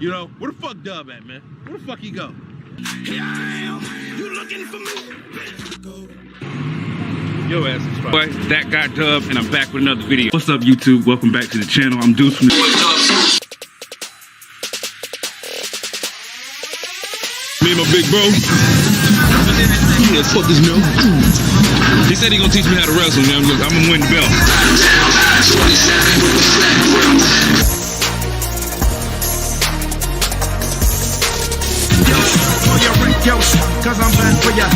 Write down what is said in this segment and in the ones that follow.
You know, where the fuck Dub at, man? Where the fuck he go? Here I am. You looking for me? Yo ass is fine. Boy, that got Dub, and I'm back with another video. What's up, YouTube? Welcome back to the channel. I'm Deuce from me and my big bro. Yeah, fuck this milk. He said he gonna teach me how to wrestle, man. Look, I'm gonna win the belt. Cause I'm back for ya.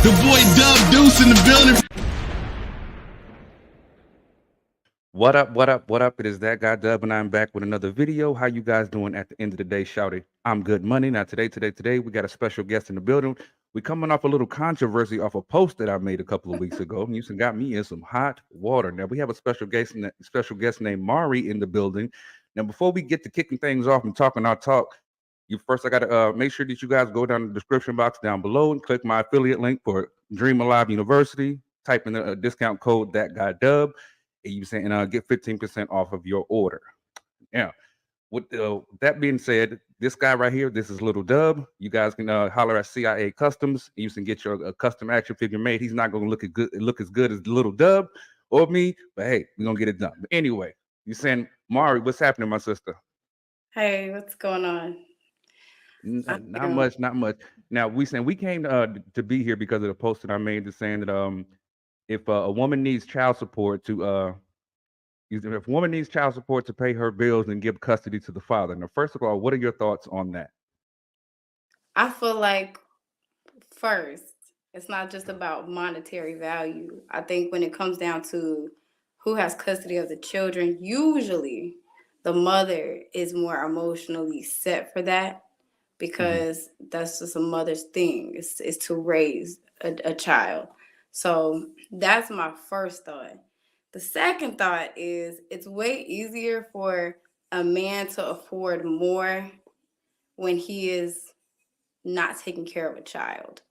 The boy Dub Deuce in the building. What up, what up, what up? It is that guy Dub, and I'm back with another video. How you guys doing at the end of the day? Shouty, I'm good money. Now today, we got a special guest in the building. We coming off a little controversy off a post that I made a couple of weeks ago. And you got me in some hot water. Now we have a special guest named Mari in the building. Now before we get to kicking things off and talking our talk, I gotta make sure that you guys go down in the description box down below and click my affiliate link for Dream Alive University. Type in the discount code that guy Dub. You saying get 15% off of your order. Yeah. With that being said, this guy right here, this is Little Dub. You guys can holler at CIA Customs. You can get your custom action figure made. He's not gonna look as good as Little Dub or me, but hey, we're gonna get it done. But anyway, you saying, Mari, what's happening, my sister? Hey, what's going on? Not much. Now we came to be here because of the post that I made that's saying that if a woman needs child support to pay her bills and give custody to the father. Now, first of all, what are your thoughts on that? I feel like first, it's not just about monetary value. I think when it comes down to who has custody of the children, usually the mother is more emotionally set for that because that's just a mother's thing. It's to raise a child. So that's my first thought. The second thought is it's way easier for a man to afford more when he is not taking care of a child.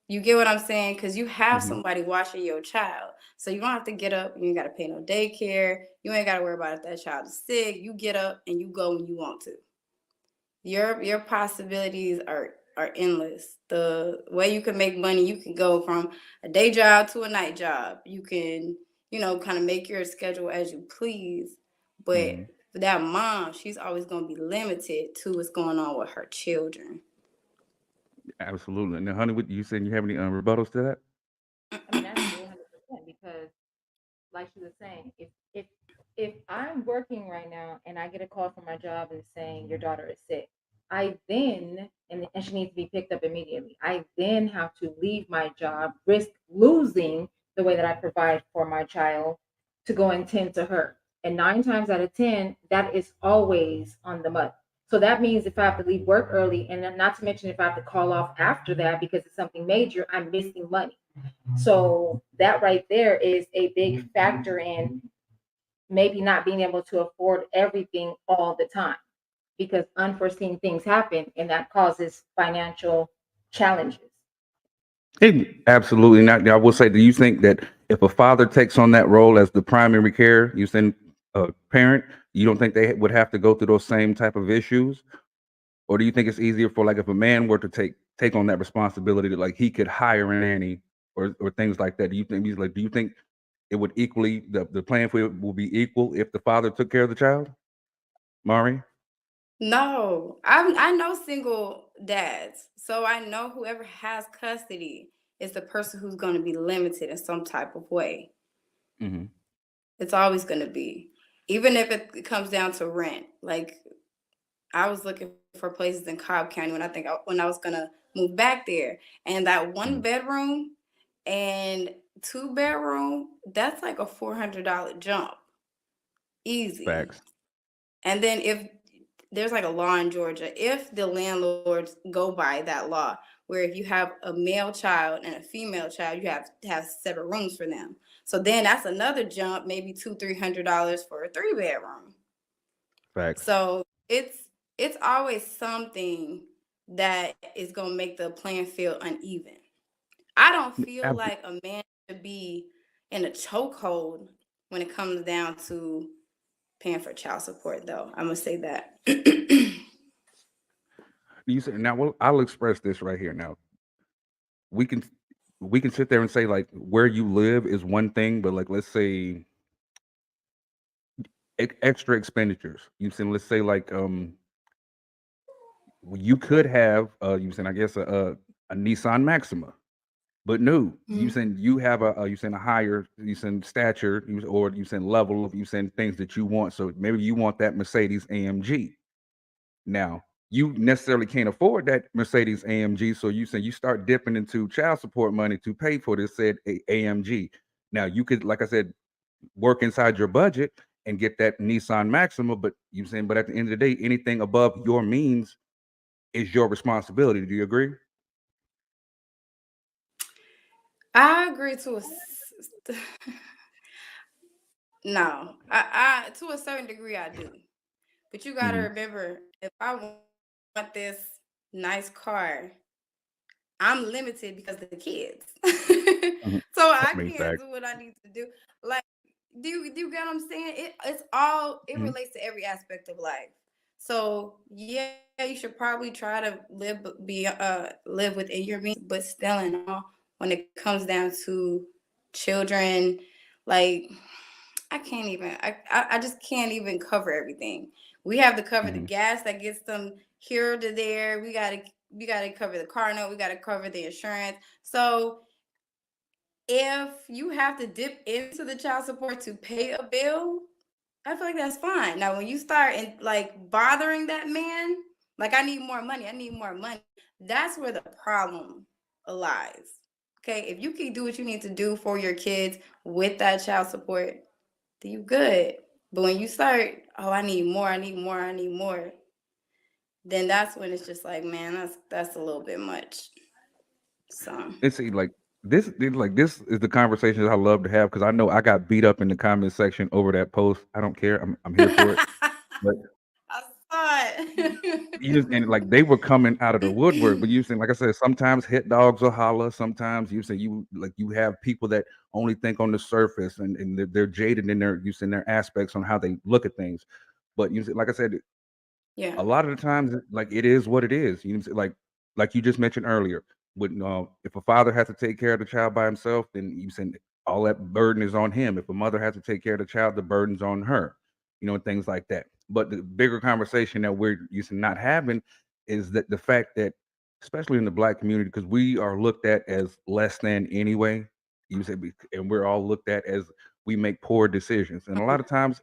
You get what I'm saying? Because you have somebody watching your child. So you don't have to get up. You ain't got to pay no daycare. You ain't got to worry about if that child is sick. You get up and you go when you want to. Your possibilities are endless. The way you can make money, you can go from a day job to a night job. You can, kind of make your schedule as you please. But for that mom, she's always going to be limited to what's going on with her children. Absolutely. Now, honey, what you saying? You have any rebuttals to that? I mean, that's 100% because, like she was saying, if I'm working right now and I get a call from my job and saying your daughter is sick, I then and she needs to be picked up immediately. I then have to leave my job, risk losing the way that I provide for my child to go and tend to her. And 9 times out of 10, that is always on the mother. So that means if I have to leave work early, and then not to mention if I have to call off after that because it's something major, I'm missing money. So that right there is a big factor in maybe not being able to afford everything all the time because unforeseen things happen and that causes financial challenges. Absolutely not. I will say, do you think that if a father takes on that role as the primary care, parent, you don't think they would have to go through those same type of issues? Or do you think it's easier for if a man were to take on that responsibility that he could hire a nanny or things like that? Do you think it would equally the playing field will be equal if the father took care of the child? Mari? No, I know single dads, so I know whoever has custody is the person who's going to be limited in some type of way. It's always going to be, even if it comes down to rent. Like I was looking for places in Cobb County when I was going to move back there, and that 1 bedroom and 2 bedroom, that's like a $400 jump, easy. Facts. And then if there's a law in Georgia, if the landlords go by that law, where if you have a male child and a female child, you have to have separate rooms for them. So then that's another jump, maybe $200-300 for a 3 bedroom. Facts. So it's always something that is going to make the playing field uneven. I don't feel like a man should be in a chokehold when it comes down to paying for child support, though. I'm gonna say that. You said now. Well, I'll express this right here. Now we can sit there and say like where you live is one thing, but like let's say extra expenditures. You said let's say like you could have you said I guess a Nissan Maxima. But no, you Mhm. saying you have you saying a higher you saying stature or you saying level of you saying things that you want. So maybe you want that Mercedes AMG. Now you necessarily can't afford that Mercedes AMG, so you saying you start dipping into child support money to pay for this said AMG. Now you could, like I said, work inside your budget and get that Nissan Maxima, but you saying, but at the end of the day, anything above your means is your responsibility. Do you agree? I agree to no. I to a certain degree I do. But you gotta Mm-hmm. remember, if I want this nice car, I'm limited because of the kids. Mm-hmm. So I I mean, can't fact. do what I need to do. Like, do you get what I'm saying? It Mm-hmm. relates to every aspect of life. So yeah, you should probably try to live within your means, but still in all, when it comes down to children, like I can't even I just can't even cover everything. We have to cover the Mm-hmm. gas that gets them here to there. We gotta cover the car note, we gotta cover the insurance. So if you have to dip into the child support to pay a bill, I feel like that's fine. Now when you start and like bothering that man, like I need more money, I need more money, that's where the problem lies. Okay, if you can do what you need to do for your kids with that child support, then you good. But when you start, oh, I need more, I need more, I need more, then that's when it's just like, man, that's a little bit much. So And see, like this is the conversations I love to have because I know I got beat up in the comment section over that post. I don't care. I'm here for it. But I saw you just and it. like they were coming out of the woodwork. But you saying, like I said, sometimes hit dogs will holler. Sometimes you say you have people that only think on the surface and they're jaded in their using their aspects on how they look at things. But you say, like I said, Yeah. a lot of the times like it is what it is. You know, like you just mentioned earlier. With if a father has to take care of the child by himself, then you said all that burden is on him. If a mother has to take care of the child, the burden's on her. You know, and things like that. But the bigger conversation that we're used to not having is that the fact that, especially in the Black community, because we are looked at as less than anyway. You said, and we're all looked at as we make poor decisions, and a lot of times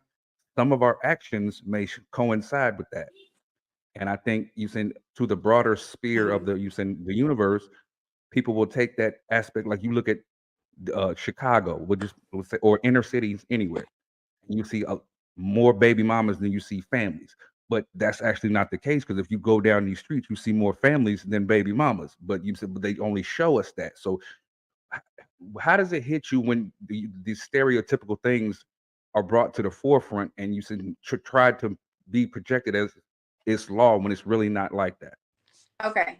some of our actions may coincide with that. And I think you send to the broader sphere of Mhm. the you send the universe, people will take that aspect. Like you look at Chicago, we'll say, or inner cities anywhere. You see more baby mamas than you see families. But that's actually not the case because if you go down these streets, you see more families than baby mamas. But you said, but they only show us that. So h- how does it hit you when these stereotypical things are brought to the forefront and you said try to be projected as it's law when it's really not like that? Okay.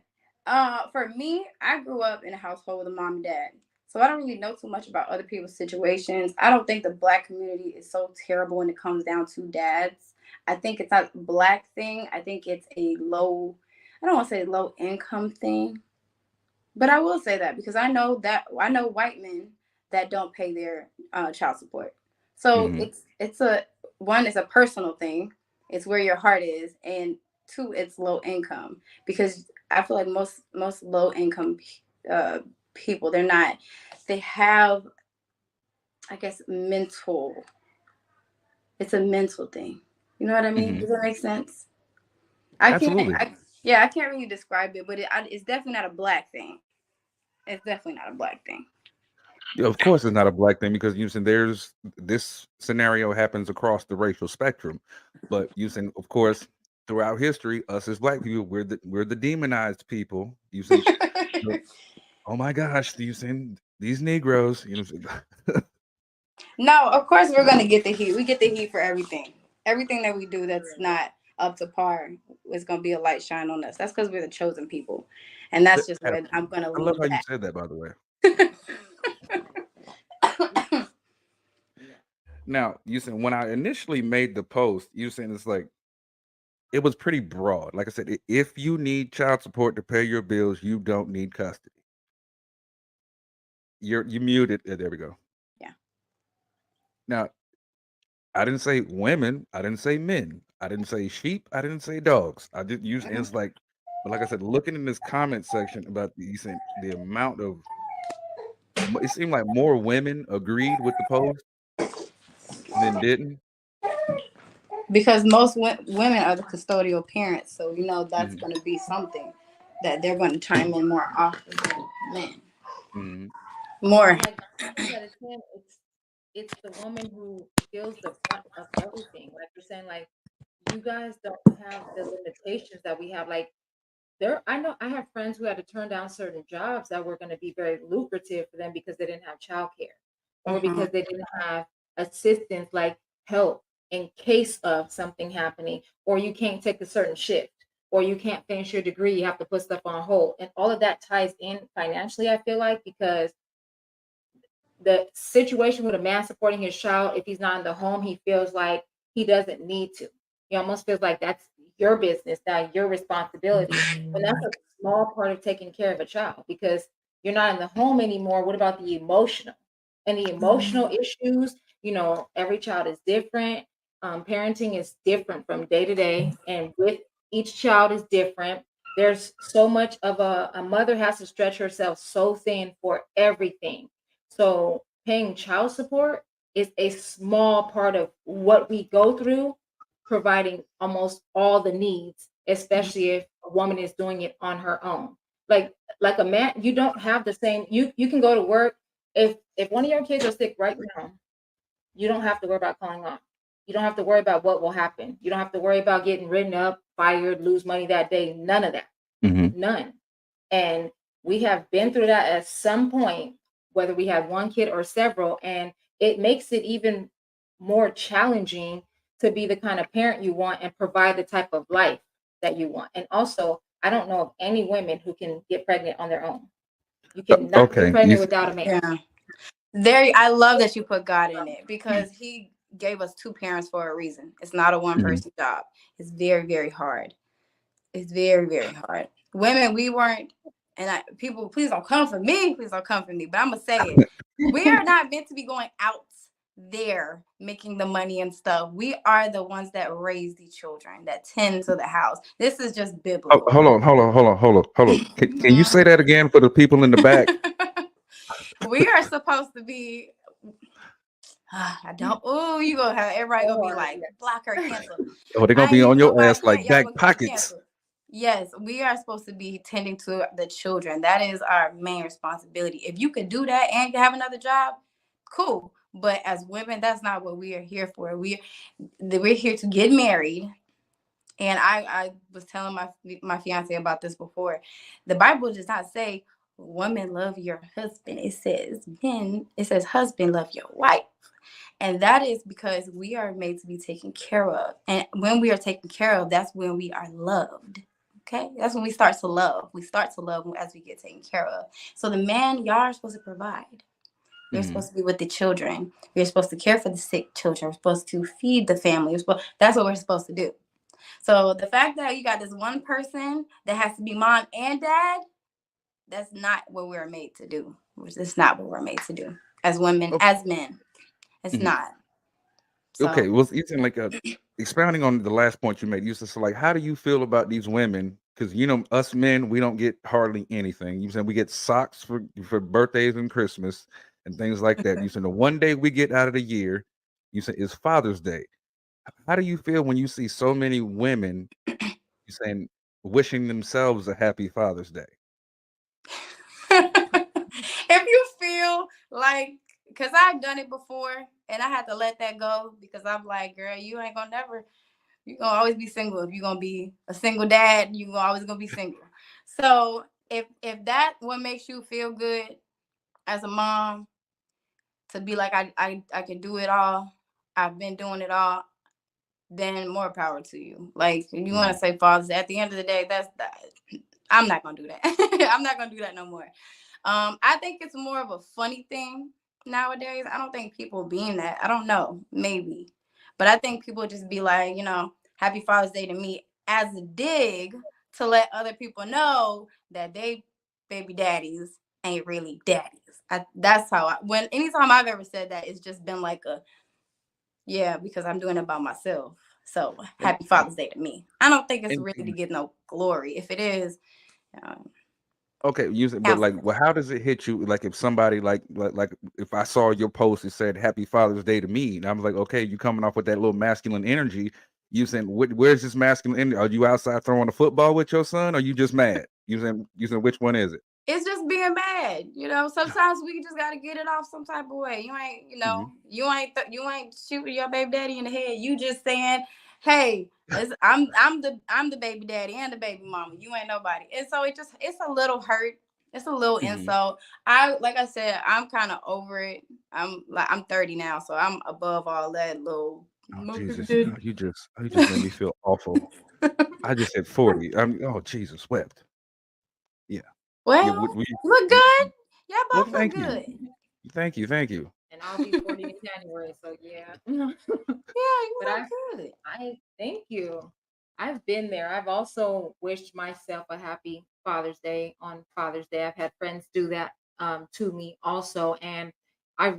For me, I grew up in a household with a mom and dad. So I don't really know too much about other people's situations. I don't think the Black community is so terrible when it comes down to dads. I think it's not a Black thing. I think it's a low, I don't want to say low income thing, but I will say that because I know white men that don't pay their child support. So Hmm. it's a one, it's a personal thing. It's where your heart is, and two, it's low income because I feel like most low income uh, people, they have, I guess, mental. It's a mental thing. You know what I mean? Hmm. Does that make sense? I can't. Absolutely. Yeah, I can't really describe it, but it's definitely not a Black thing. It's definitely not a Black thing. Yeah, of course, it's not a black thing because you said there's this scenario happens across the racial spectrum, but you said, of course, throughout history, us as black people, we're the demonized people. You said, oh my gosh, you said these Negroes, you know. No, of course we're gonna get the heat. We get the heat for everything. Everything that we do that's not up to par is gonna be a light shine on us. That's because we're the chosen people, and that's just where I'm Absolutely. gonna I love leave how you that. said that, by the way. Now, you said when I initially made the post, you saying it's like it was pretty broad. Like I said, if you need child support to pay your bills, you don't need custody. You muted. There we go. Yeah. Now, I didn't say women. I didn't say men. I didn't say sheep. I didn't say dogs. I did use it's like, but like I said, looking in this comment section about the amount of, it seemed like more women agreed with the post than didn't. Because most women are the custodial parents, so you know that's Mhm. going to be something that they're going to chime in more often than men. Mhm. More. Like 9 times out of 10, it's the woman who feels the brunt of everything. Like you're saying, like you guys don't have the limitations that we have. Like I know I have friends who had to turn down certain jobs that were going to be very lucrative for them because they didn't have childcare or because they didn't have assistance like help in case of something happening, or you can't take a certain shift, or you can't finish your degree, you have to put stuff on hold. And all of that ties in financially, I feel like, because the situation with a man supporting his child, if he's not in the home, he feels like he doesn't need to. He almost feels like that's your business, not your responsibility. And that's a small part of taking care of a child because you're not in the home anymore. What about the emotional? And the emotional issues, every child is different. Parenting is different from day to day. And with each child is different. There's so much of a mother has to stretch herself so thin for everything. So paying child support is a small part of what we go through, providing almost all the needs, especially if a woman is doing it on her own. Like a man, you don't have the same. You can go to work. If one of your kids are sick right now, you don't have to worry about calling off. You don't have to worry about what will happen. You don't have to worry about getting written up, fired, lose money that day. None of that. Mhm. None. And we have been through that at some point, whether we have one kid or several, and it makes it even more challenging to be the kind of parent you want and provide the type of life that you want. And also, I don't know of any women who can get pregnant on their own. You cannot get Okay. pregnant without a man. Yeah. I love that you put God in it because he gave us two parents for a reason. It's not a one person job. It's very, very hard. It's very, very hard. Women, we weren't, and people, please don't come for me. Please don't come for me. But I'm gonna say it. We are not meant to be going out there making the money and stuff. We are the ones that raise the children, that tend to the house. This is just biblical. Hold on. Can you say that again for the people in the back? We are supposed to be. I don't. Oh, you gonna have everybody gonna be like block her, cancel. Oh, they're gonna I be ain't on even your gonna ass like y'all back gonna pockets. cancel. Yes, we are supposed to be tending to the children. That is our main responsibility. If you could do that and have another job, cool. But as women, that's not what we are here for. We're here to get married. And I was telling my fiance about this before. The Bible does not say women love your husband. It says husband love your wife. And that is because we are made to be taken care of. And when we are taken care of, that's when we are loved. Okay? That's when we start to love. We start to love as we get taken care of. So the man, y'all are supposed to provide. You're supposed to be with the children. We're supposed to care for the sick children. We're supposed to feed the family. That's what we're supposed to do. So the fact that you got this one person that has to be mom and dad, that's not what we're made to do. It's not what we're made to do as women, as men. It's not. So. Okay, well, it's like expounding on the last point you made. You said, like, how do you feel about these women? Because us men, we don't get hardly anything. You said we get socks for birthdays and Christmas and things like that. You said the one day we get out of the year, you said is Father's Day. How do you feel when you see so many women saying wishing themselves a happy Father's Day? If you feel like, because I've done it before and I had to let that go because I'm like, girl, you ain't gonna never, you're gonna always be single. If you're gonna be a single dad, you always gonna be single. So if that what makes you feel good as a mom to be like, I can do it all, I've been doing it all, then more power to you. Like if you want to say Father's Day, at the end of the day, that's that. I'm not gonna do that. I'm not gonna do that no more. I think it's more of a funny thing nowadays. I don't think people being that. I don't know, maybe. But I think people just be like, Happy Father's Day to me as a dig to let other people know that they baby daddies ain't really daddies. That's how anytime I've ever said that, it's just been like yeah, because I'm doing it by myself. So And, Happy Father's Day to me. I don't think it's and really to get no glory. If it is, okay, use it, but cancel like, well, how does it hit you? Like, if somebody like if I saw your post, it said "Happy Father's Day" to me, and I was like, okay, you coming off with that little masculine energy. You saying, where's this masculine energy? Are you outside throwing a football with your son? Or are you just mad? Using which one is it? It's just being mad. Sometimes we just gotta get it off some type of way. Hmm. You ain't shooting your baby daddy in the head. You just saying, hey, I'm the baby daddy and the baby mama. You ain't nobody. And so it's a little hurt. It's a little Hmm. insult. Like I said, I'm kind of over it. I'm 30 now, so I'm above all that little Oh my baby Jesus, daddy. you just made me feel awful. I just hit 40. Oh Jesus, wept. Yeah, yeah. Well, look good. Y'all Well, both look thank you, good. thank you. And I'll be 40 in January, so yeah. Yeah, you But look good. I thank you. I've been there. I've also wished myself a happy Father's Day on Father's Day. I've had friends do that to me also. And I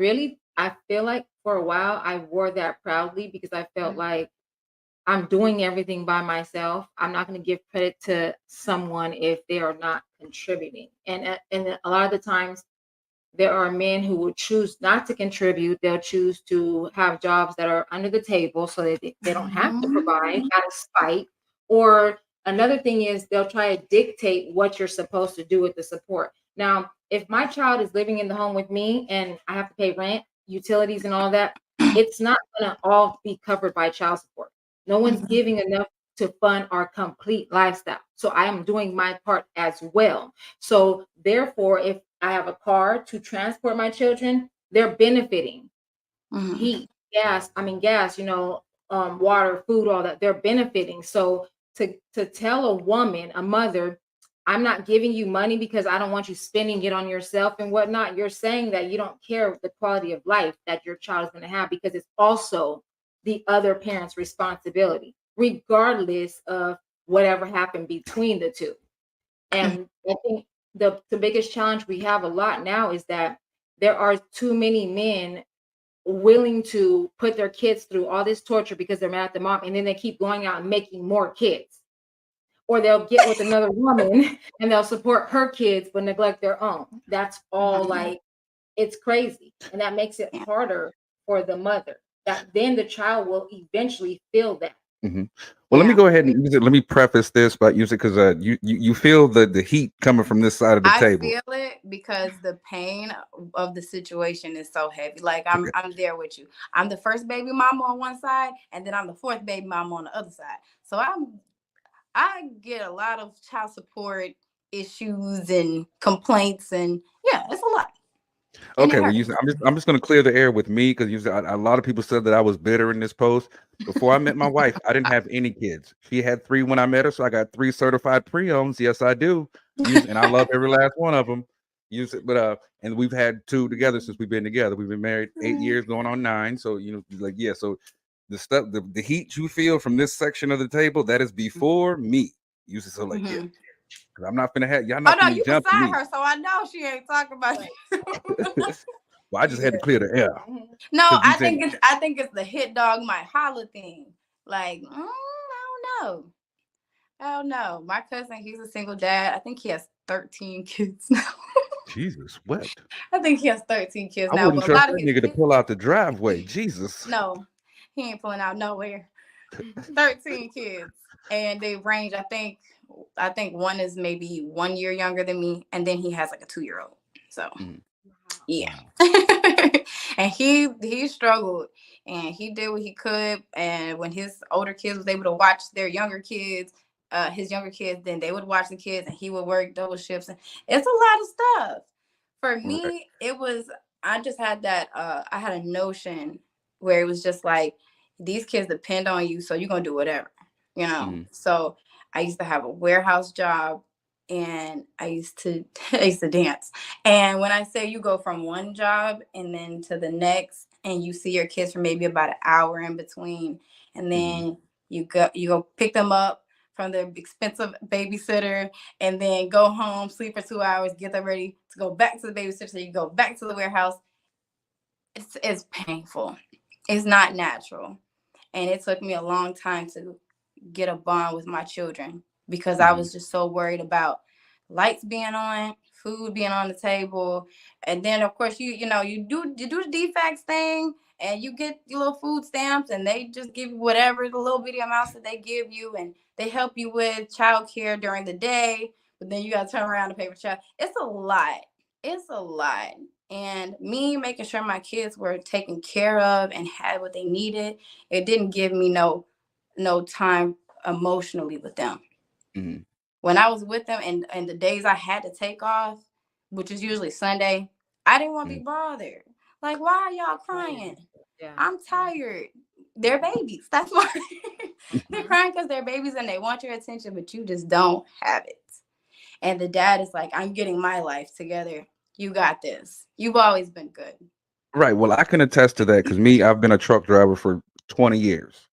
feel like for a while I wore that proudly because I felt like I'm doing everything by myself. I'm not going to give credit to someone if they are not contributing. And a lot of the times there are men who will choose not to contribute. They'll choose to have jobs that are under the table so that they don't have to provide Mhm. out of spite. Or another thing is they'll try to dictate what you're supposed to do with the support. Now, if my child is living in the home with me and I have to pay rent, utilities, and all that, it's not going to all be covered by child support. No one's Mhm. giving enough to fund our complete lifestyle. So I am doing my part as well. So therefore, if I have a car to transport my children, they're benefiting. Mhm. Heat, gas, water, food, all that, they're benefiting. So to tell a woman, a mother, I'm not giving you money because I don't want you spending it on yourself and whatnot, you're saying that you don't care the quality of life that your child is going to have because it's also the other parent's responsibility, regardless of whatever happened between the two. And I think the biggest challenge we have a lot now is that there are too many men willing to put their kids through all this torture because they're mad at the mom, and then they keep going out and making more kids. Or they'll get with another woman and they'll support her kids but neglect their own. That's all Mhm. like it's crazy. And that makes it Yeah. harder for the mother. That then the child will eventually feel that. Hmm. Well, let me Yeah. go ahead and use it. Let me preface this by using because you feel the heat coming from this side of the I table. feel it because the pain of the situation is so heavy. Like I'm Okay. I'm there with you. I'm the first baby mama on one side, and then I'm the fourth baby mama on the other side. So I get a lot of child support issues and complaints, and yeah, it's a lot. And it Okay, well, hurts. I'm just going to clear the air with me because a lot of people said that I was bitter in this post. Before I met my wife, I didn't have any kids. She had three when I met her, so I got three certified pre-owns. Yes, I do. And I love every last one of them. And we've had two together since we've been together. We've been married 8 years, going on 9. So like yeah. So the stuff, the heat you feel from this section of the table, that is before me. So like yeah, Mhm. because I'm not gonna have y'all Oh not no, gonna be you jumping beside me. her, so I know she ain't talking about Right. you. Well, I just had to Yeah. clear the air Mhm. No, because you said I think it's the hit dog might holler thing. Like, I don't know. I don't know. My cousin, he's a single dad. I think he has 13 kids now. Jesus wept. I think he has 13 kids I now, wouldn't but a trust lot of that his nigga to kids, pull out the driveway. Jesus. no, he ain't pulling out nowhere. 13 kids. And they range, I think one is maybe 1 year younger than me, and then he has like a 2-year-old. So Mm, Wow. yeah. wow. And he struggled and he did what he could. And when his older kids was able to watch their younger kids, his younger kids, then they would watch the kids and he would work double shifts. And it's a lot of stuff. For Right. me, it was I just had that I had a notion where it was just like these kids depend on you, so you're gonna do whatever. Mm, So I used to have a warehouse job and I used to dance. And when I say you go from one job and then to the next, and you see your kids for maybe about an hour in between, and then you go pick them up from the expensive babysitter, and then go home, sleep for 2 hours, get them ready to go back to the babysitter, so you go back to the warehouse. It's painful. It's not natural. And it took me a long time to get a bond with my children because I was just so worried about lights being on, food being on the table. And then of course you do the DFACS thing, and you get your little food stamps, and they just give you whatever the little bitty amounts that they give you, and they help you with childcare during the day, but then you got to turn around and pay for child. It's a lot. It's a lot. And me making sure my kids were taken care of and had what they needed, it didn't give me no time emotionally with them. When I was with them and the days I had to take off, which is usually Sunday, I didn't want to be bothered. Like, why are y'all crying? Yeah. I'm tired. They're babies. That's why they're crying, because they're babies and they want your attention, but you just don't have it. And the dad is like, I'm getting my life together. You got this. You've always been good. Right. Well, I can attest to that because I've been a truck driver for 20 years.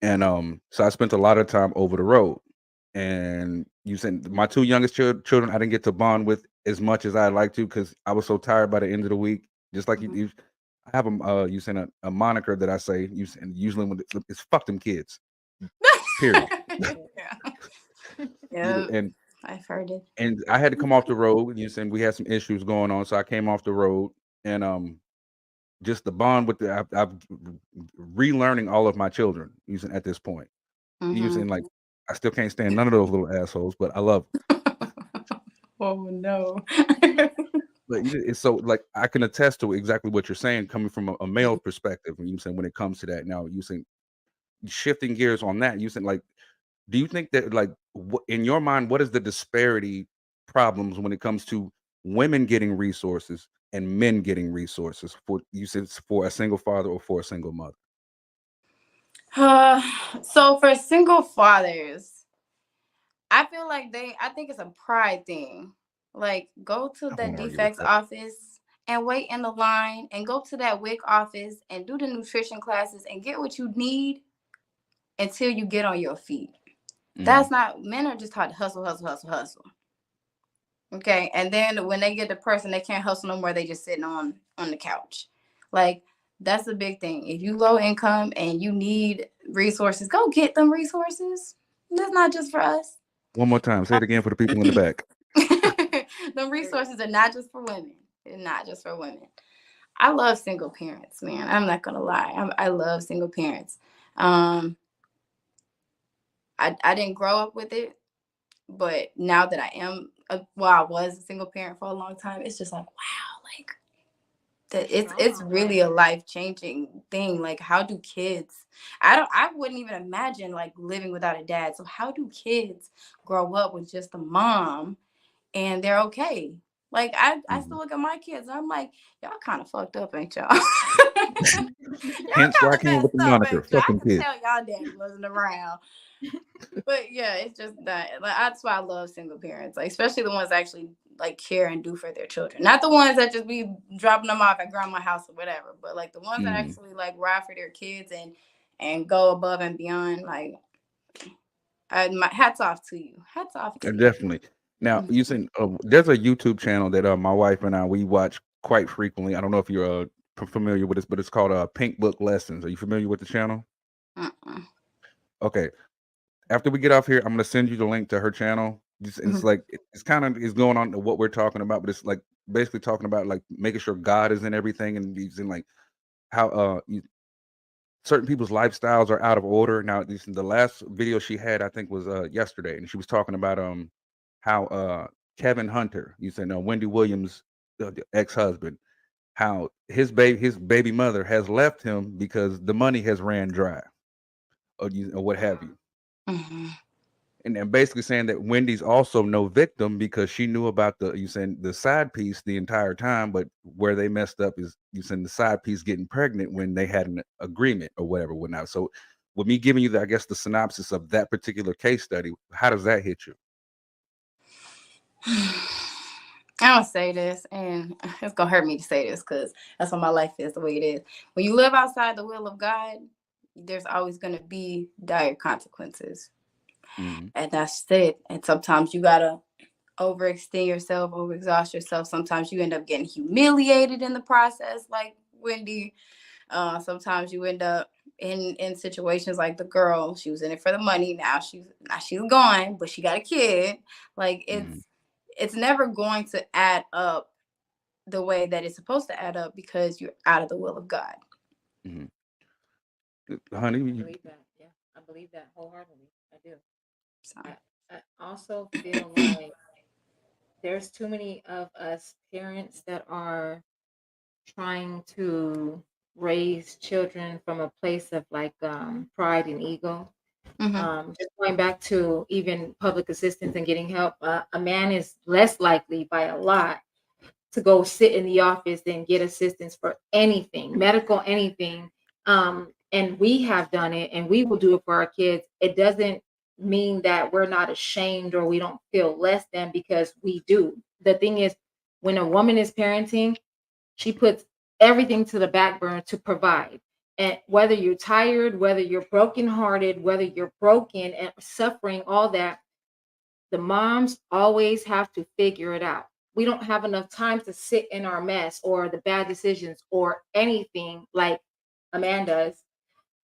And so I spent a lot of time over the road. And you said my two youngest children, I didn't get to bond with as much as I'd like to because I was so tired by the end of the week. Just like you I have you send a moniker that I say, usually when it's fuck them kids. Period. Yeah. And I've heard it. And I had to come off the road. You said we had some issues going on, so I came off the road, and just the bond with I'm relearning all of my children using at this point. Using like I still can't stand none of those little assholes, but I love them. Oh no. But it's so like I can attest to exactly what you're saying coming from a male perspective. And you saying when it comes to that, now you saying shifting gears on that, you saying like, do you think that like in your mind, what is the disparity problems when it comes to women getting resources and men getting resources for you said for a single father or for a single mother? So for single fathers, I feel like I think it's a pride thing. Like, go to the DFACS office and wait in the line, and go to that WIC office and do the nutrition classes and get what you need until you get on your feet. That's not, men are just taught to hustle, hustle, hustle, hustle. Okay. And then when they get depressed and they can't hustle no more, they just sitting on the couch. Like, that's the big thing. If you low income and you need resources, go get them resources. That's not just for us. One more time. Say it again for the people in the back. The resources are not just for women. They're not just for women. I love single parents, man. I'm not gonna lie. I love single parents. I didn't grow up with it, but now that I am, I was a single parent for a long time. It's just like, wow, like that. It's really a life-changing thing. Like, how do kids? I wouldn't even imagine like living without a dad. So how do kids grow up with just a mom and they're okay? Like, I still look at my kids and I'm like, y'all kind of fucked up, ain't y'all? Hence why I came with the moniker, fucking kids. Tell y'all daddy wasn't around. But yeah, it's just that. Like, that's why I love single parents, like especially the ones that actually like care and do for their children. Not the ones that just be dropping them off at grandma's house or whatever, but like the ones that actually like ride for their kids and go above and beyond. Like, my hats off to you. Hats off to you. Definitely. Now, you said there's a YouTube channel that my wife and I we watch quite frequently. I don't know if you're familiar with this, but it's called Pink Book Lessons. Are you familiar with the channel? Okay. After we get off here, I'm going to send you the link to her channel. It's like it's kind of is going on to what we're talking about, but it's like basically talking about like making sure God is in everything, and using like how certain people's lifestyles are out of order. Now, the last video she had, I think, was yesterday, and she was talking about how Kevin Hunter, you said Wendy Williams, the ex-husband, how his baby mother has left him because the money has ran dry, or what have you. And then basically saying that Wendy's also no victim because she knew about the side piece the entire time, but where they messed up is the side piece getting pregnant when they had an agreement or whatever. Whatnot. So with me giving you I guess the synopsis of that particular case study, how does that hit you? I don't say this, and it's gonna hurt me to say this because that's what my life is, the way it is. When you live outside the will of God, there's always gonna be dire consequences, Mhm. and that's it. And sometimes you gotta overextend yourself, overexhaust yourself. Sometimes you end up getting humiliated in the process, like Wendy. Sometimes you end up in situations like the girl. She was in it for the money. Now she's gone, but she got a kid. Like Mhm. it's never going to add up the way that it's supposed to add up because you're out of the will of God. Mhm. Honey, I you, believe that. Yeah, I believe that wholeheartedly. I do. So I also feel like there's too many of us parents that are trying to raise children from a place of like pride and ego. Just going back to even public assistance and getting help, a man is less likely by a lot to go sit in the office and get assistance for anything, medical, anything. And we have done it and we will do it for our kids. It doesn't mean that we're not ashamed or we don't feel less than because we do. The thing is, when a woman is parenting, she puts everything to the back burner to provide. And whether you're tired, whether you're brokenhearted, whether you're broken and suffering, all that, the moms always have to figure it out. We don't have enough time to sit in our mess or the bad decisions or anything like a man does.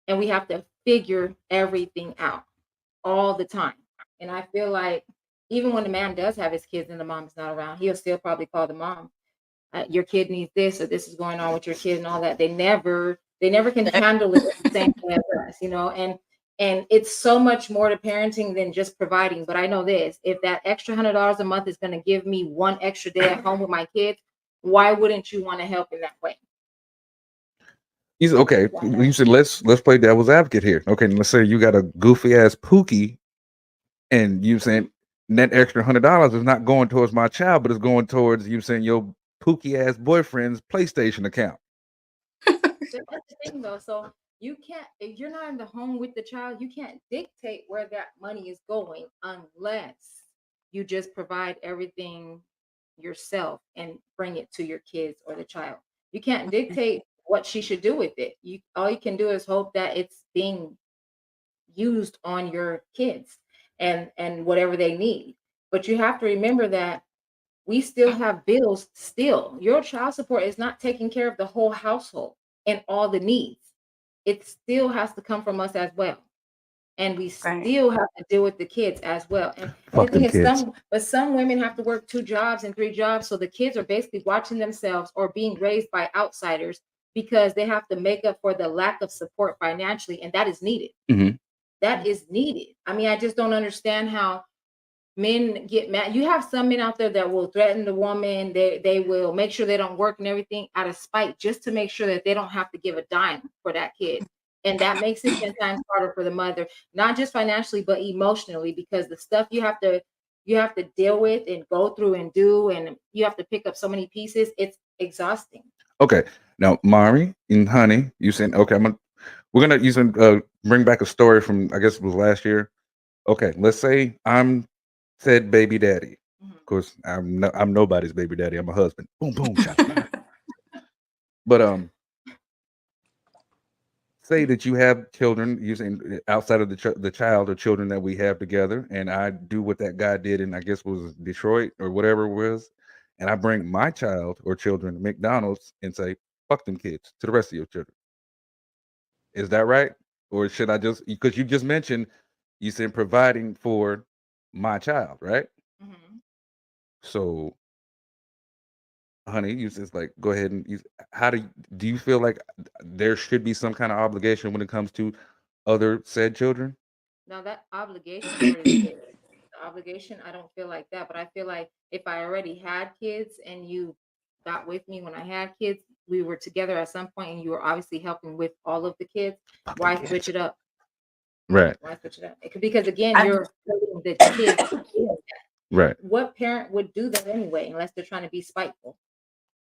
And we have to figure everything out all the time. And I feel like even when the man does have his kids and the mom's not around, he'll still probably call the mom. Your kid needs this or this is going on with your kid and all that. They never can handle it the same way as us, and it's so much more to parenting than just providing. But I know this: if that extra $100 a month is going to give me one extra day at home with my kids, why wouldn't you want to help in that way? you said, okay. Why not? You said let's play devil's advocate here. Okay, let's say you got a goofy ass Pookie, and you saying that extra $100 is not going towards my child, but it's going towards you saying your Pookie ass boyfriend's PlayStation account. That's the thing though. So you can't, if you're not in the home with the child, you can't dictate where that money is going unless you just provide everything yourself and bring it to your kids or the child. You can't dictate what she should do with it. You all you can do is hope that it's being used on your kids and whatever they need. But you have to remember that we still have bills still. Your child support is not taking care of the whole household and all the needs. It still has to come from us as well. And we right. still have to deal with the kids as well. And the Fuck thing them is, kids. some women have to work 2 jobs and 3 jobs. So the kids are basically watching themselves or being raised by outsiders because they have to make up for the lack of support financially. And that is needed. Mhm. That is needed. I mean, I just don't understand how men get mad. You have some men out there that will threaten the woman. They will make sure they don't work and everything out of spite, just to make sure that they don't have to give a dime for that kid. And that makes it 10 times harder for the mother, not just financially, but emotionally, because the stuff you have to deal with and go through and do, and you have to pick up so many pieces. It's exhausting. Okay, now Mari and Honey, you saying okay? We're gonna use bring back a story from I guess it was last year. Okay, let's say I'm said baby daddy. Mhm. Of course, I'm nobody's baby daddy. I'm a husband. Boom, boom, shot. But say that you have children using outside of the child or children that we have together, and I do what that guy did in I guess was Detroit or whatever it was, and I bring my child or children to McDonald's and say, "Fuck them kids" to the rest of your children. Is that right? Or should I just because you just mentioned you said providing for my child, right? Mhm. So, honey, you just like go ahead and how do you feel like there should be some kind of obligation when it comes to other said children? Now that obligation part is good. The obligation, I don't feel like that, but I feel like if I already had kids and you got with me when I had kids, we were together at some point and you were obviously helping with all of the kids. Fuck them Why kids. switch it up? Right, Why switch it up? Because again, I you're hurting the kids. right. What parent would do that anyway, unless they're trying to be spiteful?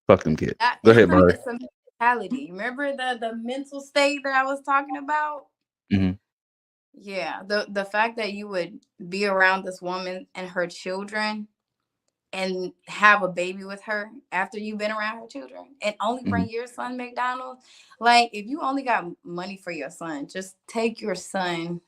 Fuck them kids. that Go ahead, Mari. it's a mentality. Remember the mental state that I was talking about? Mhm. Yeah, the fact that you would be around this woman and her children, and have a baby with her after you've been around her children and only Mhm. bring your son McDonald's. Like, if you only got money for your son, just take your son,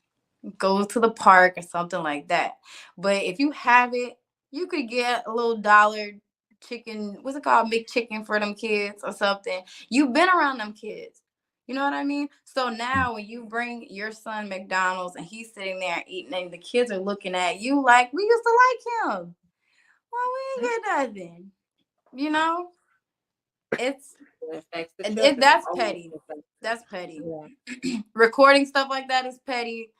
go to the park or something like that. But if you have it, you could get a little dollar chicken, what's it called, McChicken for them kids or something. You've been around them kids. You know what I mean? So now when you bring your son McDonald's and he's sitting there eating and the kids are looking at you like, we used to like him. Well, we ain't get nothing. You know? It's It affects the children. that's Always petty. affects them. That's petty. Yeah. Recording stuff like that is petty.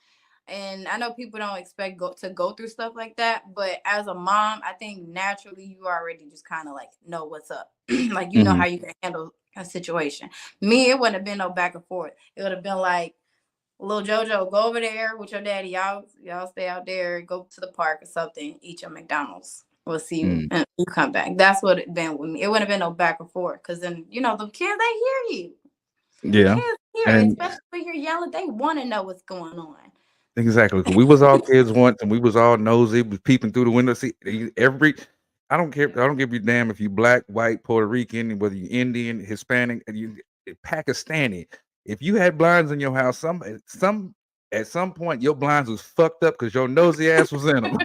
And I know people don't expect to go through stuff like that, but as a mom, I think naturally you already just kind of like know what's up. Like, you know Mhm. how you can handle a situation. Me, it wouldn't have been no back and forth. It would have been like, little JoJo, go over there with your daddy. Y'all stay out there, go to the park or something, eat your McDonald's. We'll see you Mm. and you come back. That's what it been with me. It wouldn't have been no back and forth, because then, you know, the kids, they hear you. Yeah. Kids hear, And especially when you're yelling, they want to know what's going on. exactly. 'Cause we was all kids once, and we was all nosy, was peeping through the window. See every. I don't care. I don't give you damn if you black, white, Puerto Rican, whether you Indian, Hispanic, you Pakistani. If you had blinds in your house, at some point your blinds was fucked up because your nosy ass was in them.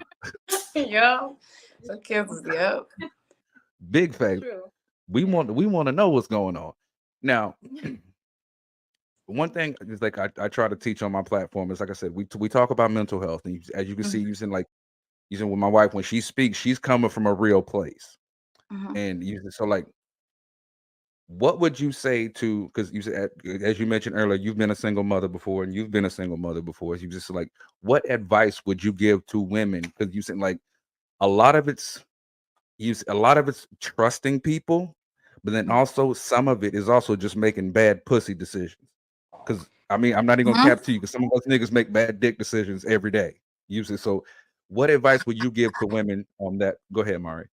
Yo, the kids was yo. Big fact. True. We want to know what's going on. Now, one thing is like I try to teach on my platform is, like I said, we talk about mental health, and as you can see, using with my wife, when she speaks, she's coming from a real place. Mhm. And so like, what would you say to, because you said, as you mentioned earlier, you've been a single mother before, and you've been a single mother before. You just like, what advice would you give to women? Because you said like a lot of it's trusting people, but then also some of it is also just making bad pussy decisions. Because I mean, I'm not even gonna Mhm. cap to you, because some of us niggas make bad dick decisions every day. Usually, so what advice would you give to women on that? Go ahead, Mari.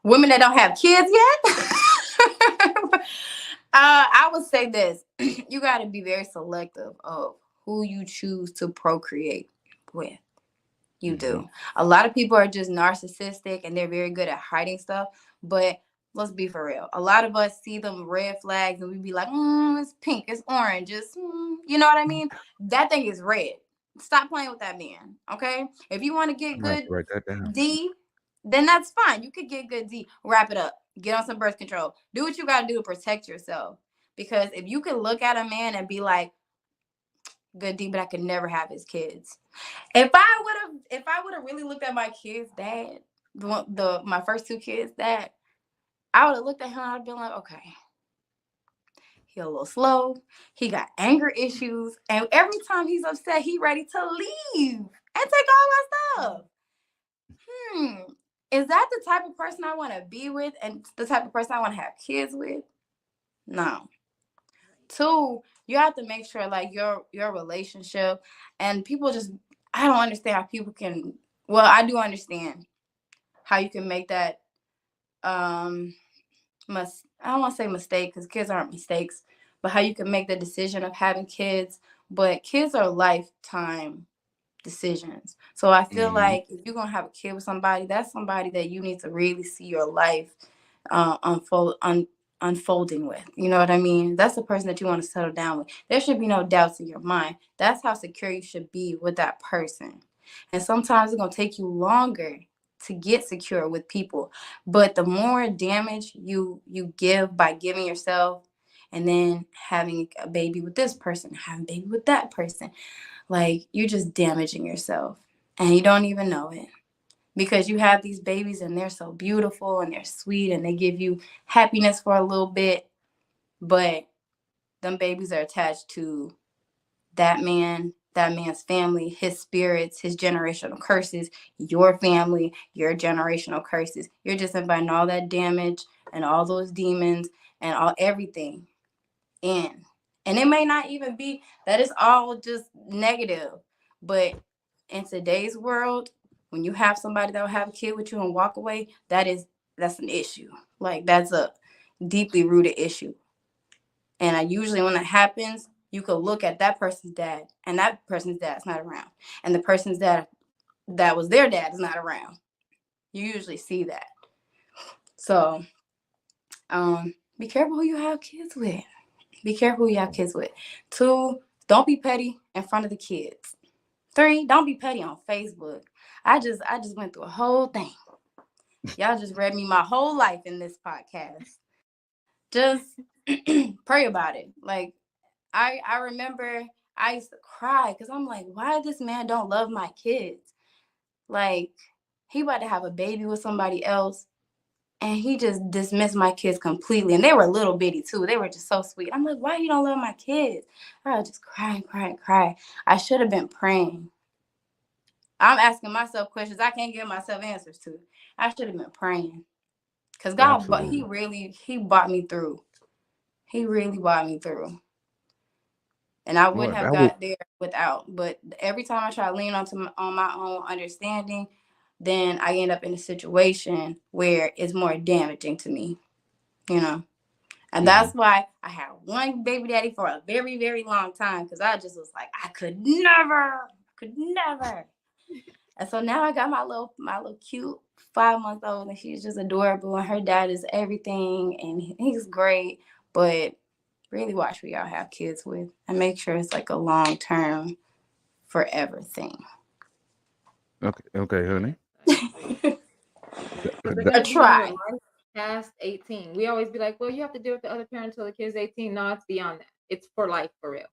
Women that don't have kids yet. I would say this: you got to be very selective of who you choose to procreate with. You do. A lot of people are just narcissistic and they're very good at hiding stuff. But let's be for real. A lot of us see them red flags and we be like, it's pink, it's orange, you know what I mean? That thing is red. Stop playing with that man. Okay. If you want to get I'm gonna have good to write that down. D, then that's fine. You could get good D. Wrap it up. Get on some birth control. Do what you got to do to protect yourself. Because if you could look at a man and be like, good D, but I could never have his kids. If I would have really looked at my kids' dad, my first two kids' dad, I would have looked at him and I'd been like, okay, he a little slow. He got anger issues, and every time he's upset, he ready to leave and take all my stuff. Is that the type of person I want to be with, and the type of person I want to have kids with? No. Two, you have to make sure like your relationship, and people just, I don't understand how people can, well, I do understand how you can make that I don't want to say mistake, because kids aren't mistakes, but how you can make the decision of having kids. But kids are lifetime decisions. So I feel Mhm. like if you're gonna have a kid with somebody, that's somebody that you need to really see your life unfolding with. You know what I mean? That's the person that you want to settle down with. There should be no doubts in your mind. That's how secure you should be with that person. And sometimes it's gonna take you longer to get secure with people, but the more damage you give by giving yourself and then having a baby with this person, having a baby with that person, like, you're just damaging yourself and you don't even know it, because you have these babies and they're so beautiful and they're sweet and they give you happiness for a little bit, but them babies are attached to that man, that man's family, his spirits, his generational curses, your family, your generational curses. You're just inviting all that damage and all those demons and everything in. And it may not even be that it's all just negative, but in today's world, when you have somebody that will have a kid with you and walk away, that's an issue. Like, that's a deeply rooted issue. And usually when that happens, you could look at that person's dad, and that person's dad's not around, and the person's dad that was their dad is not around. You usually see that. So, be careful who you have kids with. Be careful who you have kids with. 2, don't be petty in front of the kids. 3, don't be petty on Facebook. I just went through a whole thing. Y'all just read me my whole life in this podcast. Just pray about it. Like, I remember I used to cry because I'm like, why this man don't love my kids? Like, he about to have a baby with somebody else, and he just dismissed my kids completely. And they were little bitty too. They were just so sweet. I'm like, why you don't love my kids? I was just cry. I should have been praying. I'm asking myself questions I can't give myself answers to. I should have been praying. Because God, but he brought me through. He really brought me through. And I wouldn't have got there without. But every time I try to lean on my own understanding, then I end up in a situation where it's more damaging to me, you know. And that's why I had one baby daddy for a very, very long time, because I just was like, I could never. And so now I got my little cute 5-month-old, and she's just adorable, and her dad is everything, and he's great. But really watch who y'all have kids with, and make sure it's like a long-term, forever thing. Okay, honey. A try. Past 18. We always be like, well, you have to deal with the other parent until the kid's 18. No, it's beyond that. It's for life, for real.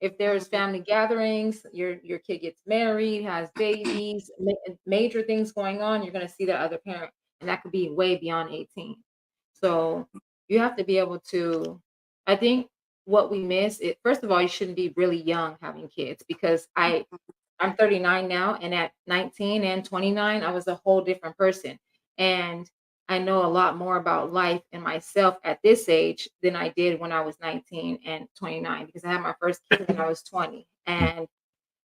If there's family gatherings, your kid gets married, has babies, major things going on, you're going to see that other parent, and that could be way beyond 18. So you have to be able to, I think what we miss, first of all, you shouldn't be really young having kids, because I'm 39 now, and at 19 and 29, I was a whole different person. And I know a lot more about life and myself at this age than I did when I was 19 and 29, because I had my first kid when I was 20. And,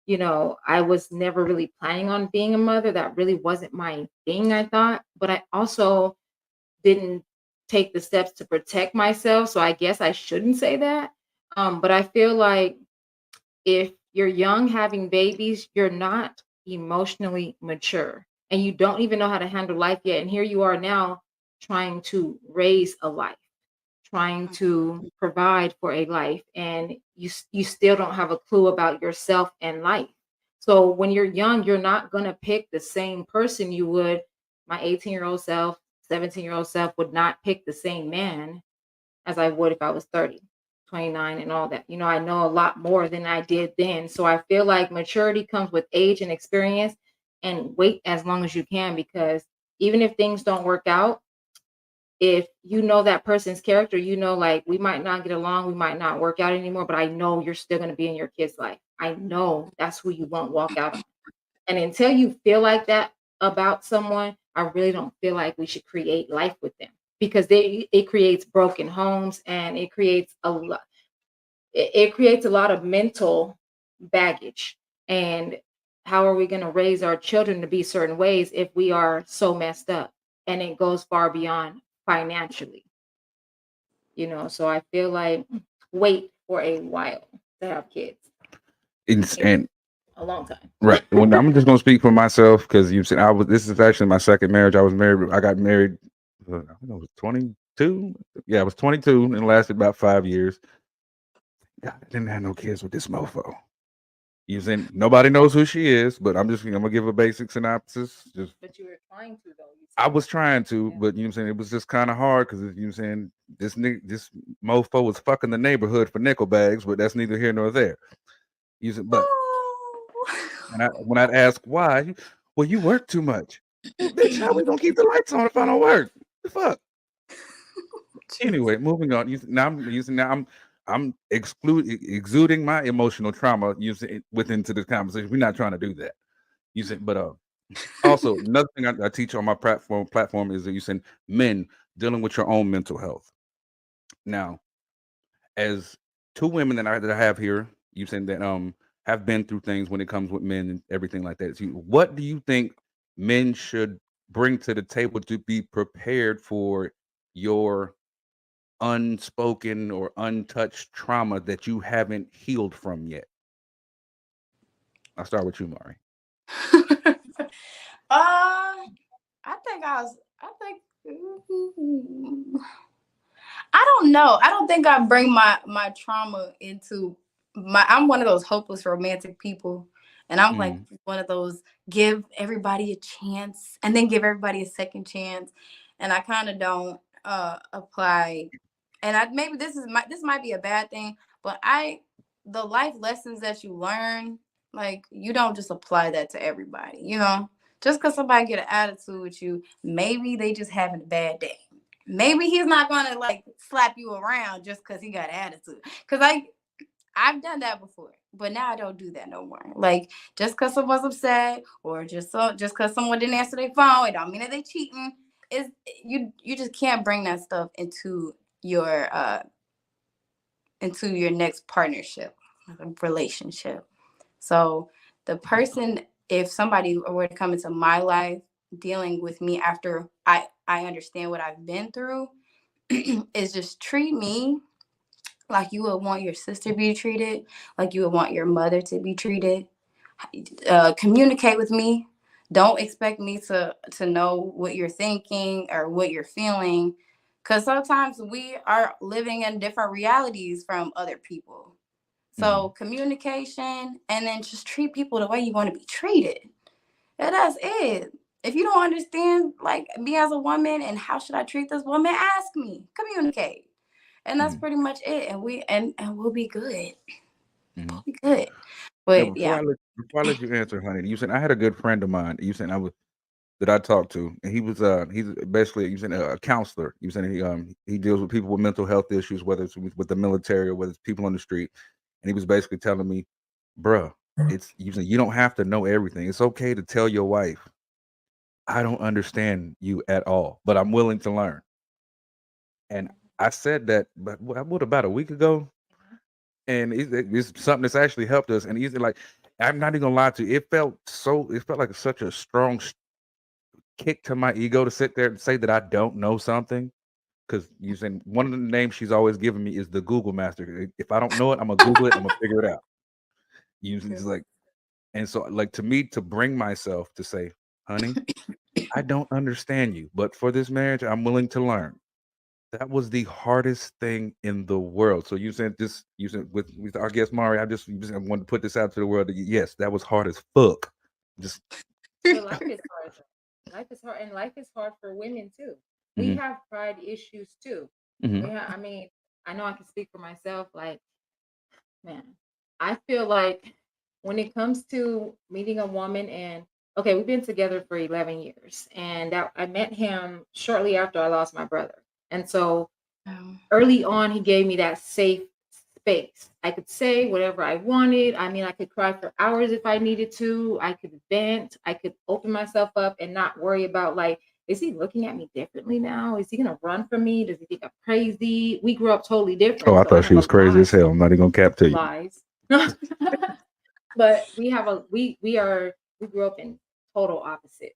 you know, I was never really planning on being a mother. That really wasn't my thing, I thought. But I also didn't take the steps to protect myself. So I guess I shouldn't say that. But I feel like if you're young having babies, you're not emotionally mature, and you don't even know how to handle life yet. And here you are now trying to raise a life, trying to provide for a life, and you still don't have a clue about yourself and life. So when you're young, you're not going to pick the same person you would. My 18-year-old self, 17-year-old self would not pick the same man as I would if I was 30, 29, and all that. You know, I know a lot more than I did then. So I feel like maturity comes with age and experience, and wait as long as you can, because even if things don't work out, if you know that person's character, you know, like, we might not get along, we might not work out anymore, but I know you're still going to be in your kid's life. I know that's who you won't walk out on. And until you feel like that about someone, I really don't feel like we should create life with them, because it creates broken homes, and it creates a lot. It creates a lot of mental baggage. And how are we going to raise our children to be certain ways if we are so messed up? And it goes far beyond financially, you know. So I feel like wait for a while to have kids. And a long time. Right. Well, I'm just gonna speak for myself, because you said this is actually my second marriage. I got married, I think I was 22. Yeah, I was 22, and it lasted about 5 years. God, I didn't have no kids with this mofo. You saying nobody knows who she is, but I'm gonna give a basic synopsis. But you were trying to, though. I was trying to, but you know what I'm saying, it was just kind of hard, because you know what I'm saying, this mofo was fucking the neighborhood for nickel bags, but that's neither here nor there. You said, but when I'd ask why, well, you work too much. Bitch, how we gonna keep the lights on if I don't work? The fuck. Anyway, moving on. I'm exuding my emotional trauma into this conversation. We're not trying to do that. But also another thing I teach on my platform is that you said men dealing with your own mental health. Now, as two women that I have here, you said that have been through things when it comes with men and everything like that. So what do you think men should bring to the table to be prepared for your unspoken or untouched trauma that you haven't healed from yet? I'll start with you, Mari. I don't know. I don't think I bring my trauma into I'm one of those hopeless romantic people. And I'm like Mm, one of those give everybody a chance and then give everybody a second chance. And I kind of don't apply. And I maybe this might be a bad thing, but the life lessons that you learn, like you don't just apply that to everybody, you know? Just because somebody get an attitude with you, maybe they just having a bad day. Maybe he's not gonna like slap you around just because he got attitude. Cause I've done that before, but now I don't do that no more. Like just because someone's upset or just because someone didn't answer their phone, it don't mean that they cheating. Is you just can't bring that stuff into your next partnership, relationship. So the person, if somebody were to come into my life dealing with me after I understand what I've been through, is just treat me like you would want your sister to be treated, like you would want your mother to be treated. Communicate with me. Don't expect me to know what you're thinking or what you're feeling, because sometimes we are living in different realities from other people. So mhm, communication, and then just treat people the way you want to be treated. And that's it. If you don't understand, like me as a woman and how should I treat this woman, ask me. Communicate. And that's mhm, pretty much it. And we'll be good. mhm. We'll be good. Now, But yeah. before I let you answer, honey, you said I had a good friend of mine. You said that I talked to, and he's basically you said a counselor. You said he deals with people with mental health issues, whether it's with the military or whether it's people on the street. And he was basically telling me, bruh, it's you said you don't have to know everything. It's okay to tell your wife, I don't understand you at all, but I'm willing to learn. And I said that, but what about a week ago? And it's something that's actually helped us. And he's like, I'm not even gonna lie to you. It felt like such a strong kick to my ego to sit there and say that I don't know something. Because using one of the names she's always given me is the Google Master. If I don't know it, I'm gonna Google it. I'm gonna figure it out. Usually, it's like, and so like to me to bring myself to say, honey, I don't understand you, but for this marriage, I'm willing to learn. That was the hardest thing in the world. So you said with our guest Mari, I wanted to put this out to the world. Yes, that was hard as fuck. Just But life is hard. Life is hard, and life is hard for women too. We mhm, have pride issues too. mhm, I mean, I know I can speak for myself. Like, man, I feel like when it comes to meeting a woman, and okay, we've been together for 11 years, and I met him shortly after I lost my brother, and so Um, early on, he gave me that safe space. I could say whatever I wanted. I mean, I could cry for hours if I needed to. I could vent. I could open myself up and not worry about, like, is he looking at me differently now? Is he gonna run from me? Does he think I'm crazy? We grew up totally oh, different, I so I thought she have a was crazy lot as hell. I'm not even gonna cap to of you. lies. But we grew up in total opposite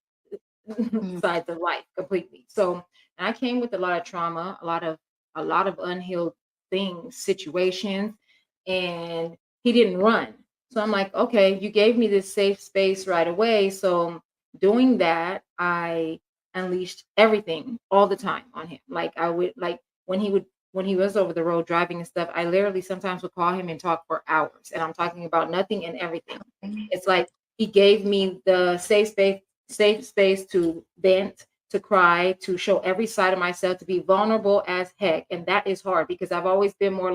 mm, sides of life completely. So I came with a lot of trauma, a lot of unhealed things, situations, and he didn't run. So I'm like, okay, you gave me this safe space right away. So doing that, I unleashed everything all the time on him. Like I would like when he was over the road driving and stuff, I literally sometimes would call him and talk for hours. And I'm talking about nothing and everything. It's like he gave me the safe space to vent, to cry, to show every side of myself, to be vulnerable as heck. And that is hard because I've always been more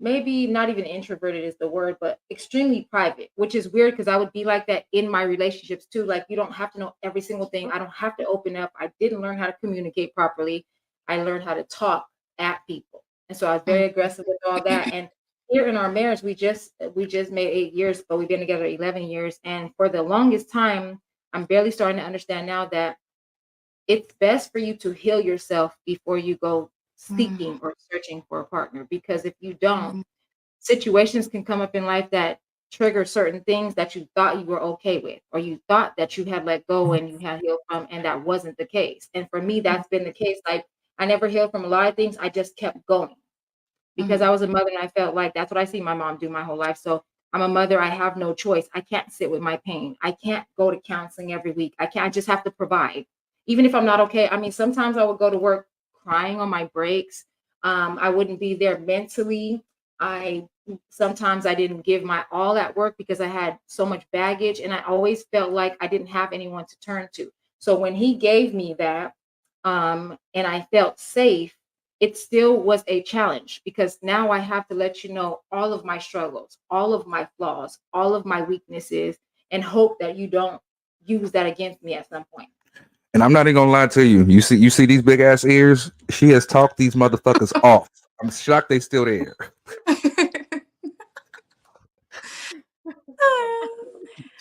maybe not even introverted is the word, but extremely private, which is weird because I would be like that in my relationships too. Like you don't have to know every single thing. I don't have to open up. I didn't learn how to communicate properly. I learned how to talk at people. And so I was mm, very aggressive with all that. And here in our marriage, we just made 8 years, but we've been together 11 years. And for the longest time, I'm barely starting to understand now that it's best for you to heal yourself before you go mm, seeking or searching for a partner. Because if you don't, mm, situations can come up in life that trigger certain things that you thought you were okay with, or you thought that you had let go and you had healed from, and that wasn't the case. And for me, mm, that's been the case. Like I never healed from a lot of things. I just kept going because mm, I was a mother and I felt like that's what I see my mom do my whole life. So I'm a mother. I have no choice. I can't sit with my pain. I can't go to counseling every week. I just have to provide. Even if I'm not okay. I mean, sometimes I would go to work crying on my breaks. I wouldn't be there mentally. Sometimes I didn't give my all at work because I had so much baggage, and I always felt like I didn't have anyone to turn to. So when he gave me that, and I felt safe, it still was a challenge because now I have to let you know all of my struggles, all of my flaws, all of my weaknesses, and hope that you don't use that against me at some point. And I'm not even gonna lie to you. You see these big ass ears? She has talked these motherfuckers off. I'm shocked they still there.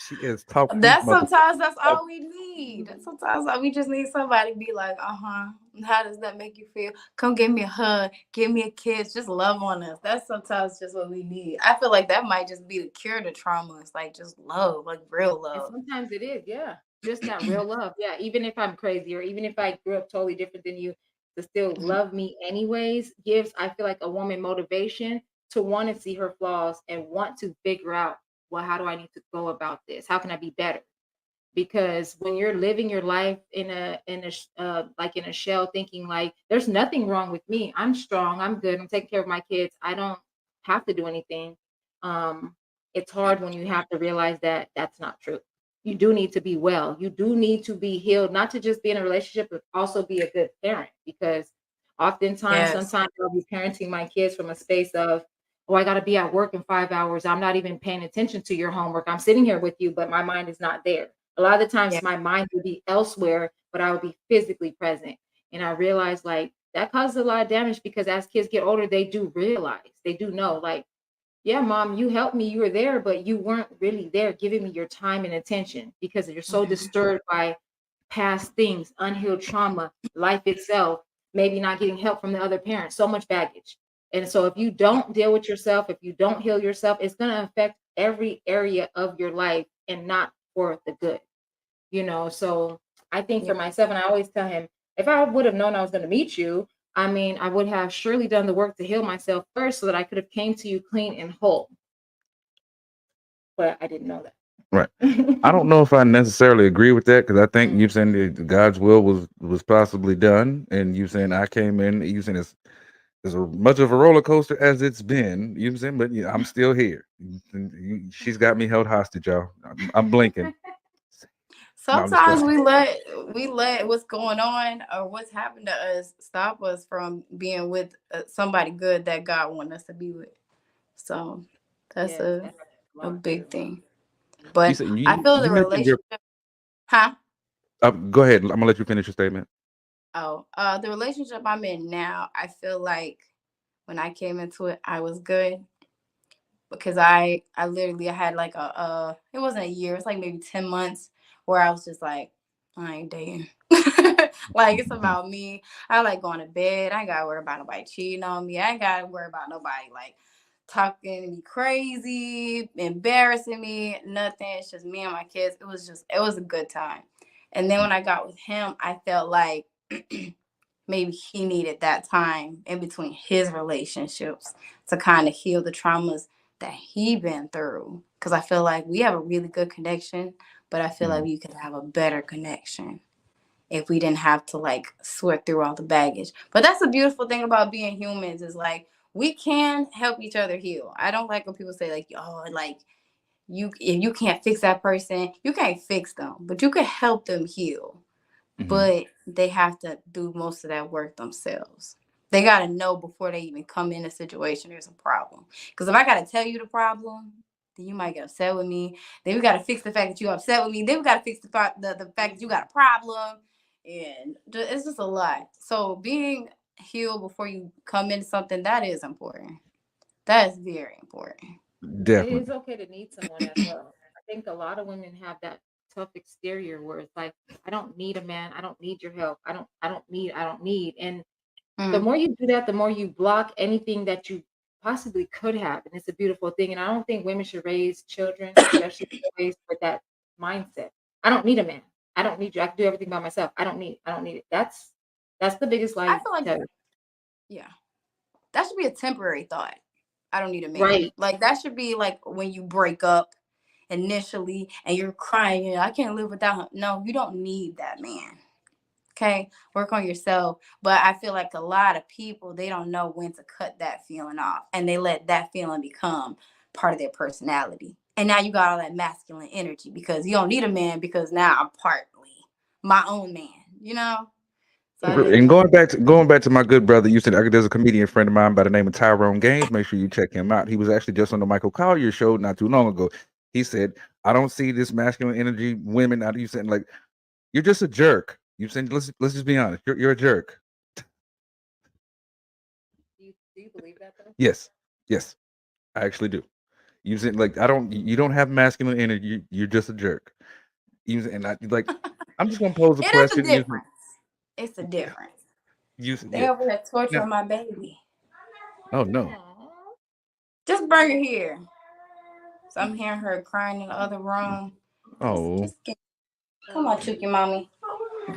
She is talking. Sometimes that's all we need. Sometimes we just need somebody to be like, how does that make you feel? Come give me a hug, give me a kiss, just love on us. That's sometimes just what we need. I feel like that might just be the cure to trauma. It's like just love, like real love. And sometimes it is, yeah. Just that real love. Yeah. Even if I'm crazy or even if I grew up totally different than you, to still love me anyways gives, I feel like, a woman motivation to want to see her flaws and want to figure out, well, how do I need to go about this? How can I be better? Because when you're living your life in a shell, thinking like there's nothing wrong with me, I'm strong, I'm good, I'm taking care of my kids, I don't have to do anything. It's hard when you have to realize that that's not true. You do need to be well. You do need to be healed, not to just be in a relationship, but also be a good parent. Because oftentimes, sometimes I'll be parenting my kids from a space of, oh, I got to be at work in 5 hours. I'm not even paying attention to your homework. I'm sitting here with you, but my mind is not there. A lot of the times my mind would be elsewhere, but I would be physically present. And I realized like that causes a lot of damage because as kids get older, they do realize, they do know like, yeah, mom, you helped me, you were there, but you weren't really there giving me your time and attention because you're so disturbed by past things, unhealed trauma, life itself, maybe not getting help from the other parent, so much baggage. And so if you don't deal with yourself, if you don't heal yourself, it's going to affect every area of your life and not for the good, So I think for myself, and I always tell him, if I would have known I was going to meet you, I mean, I would have surely done the work to heal myself first so that I could have came to you clean and whole. But I didn't know that. Right. I don't know if I necessarily agree with that because I think you saying that God's will was possibly done, and you saying I came in, you saying it's as much of a roller coaster as it's been. You know what I'm saying? But yeah, I'm still here. She's got me held hostage, y'all. I'm blinking. Sometimes we let what's going on or what's happened to us stop us from being with somebody good that God wants us to be with. So that's a big thing. But I feel the relationship. Go ahead. I'm gonna let you finish your statement. The relationship I'm in now, I feel like when I came into it, I was good because I literally had like it wasn't a year, it's like maybe 10 months where I was just like, I ain't dating. Like it's about me. I like going to bed. I ain't gotta worry about nobody cheating on me. I ain't gotta worry about nobody like talking to me crazy, embarrassing me, nothing. It's just me and my kids. It was a good time. And then when I got with him, I felt like maybe he needed that time in between his relationships to kind of heal the traumas that he been through. Because I feel like we have a really good connection, but I feel like we could have a better connection if we didn't have to like sort through all the baggage. But that's the beautiful thing about being humans is like we can help each other heal. I don't like when people say like, oh, like if you can't fix that person, you can't fix them, but you can help them heal. But they have to do most of that work themselves. They got to know before they even come in a situation there's a problem. Because if I got to tell you the problem, then you might get upset with me. Then we got to fix the fact that you're upset with me. Then we got to fix the fact that you got a problem. And it's just a lot. So being healed before you come into something, that is important. That is very important. Definitely. It is okay to need someone as well. I think a lot of women have that tough exterior where it's like, I don't need a man, I don't need your help, I don't need. And the more you do that, the more you block anything that you possibly could have. And it's a beautiful thing. And I don't think women should raise children, especially raised with that mindset. I don't need a man. I don't need you. I can do everything by myself. I don't need it. That's the biggest lie. I feel like, yeah, that should be a temporary thought. I don't need a man. Right. Like that should be like when you break up initially and you're crying, I can't live without him. No, you don't need that man. Okay, work on yourself. But I feel like a lot of people, they don't know when to cut that feeling off, and they let that feeling become part of their personality. And now you got all that masculine energy because you don't need a man because now I'm partly my own man, you know? So I think And going back to my good brother, you said there's a comedian friend of mine by the name of Tyrone Gaines. Make sure you check him out. He was actually just on the Michael Collier show not too long ago. He said, "I don't see this masculine energy women." You said like you're just a jerk. You said let's just be honest. You're a jerk. Do you believe that though? Yes, I actually do. You said like you don't have masculine energy. You're just a jerk. And I'm just gonna pose a it is a question. difference. It's a difference. They over here torturing my baby. Oh no. Aw. Just bring her here. So I'm hearing her crying in the other room. Oh. Come on, Chucky mommy.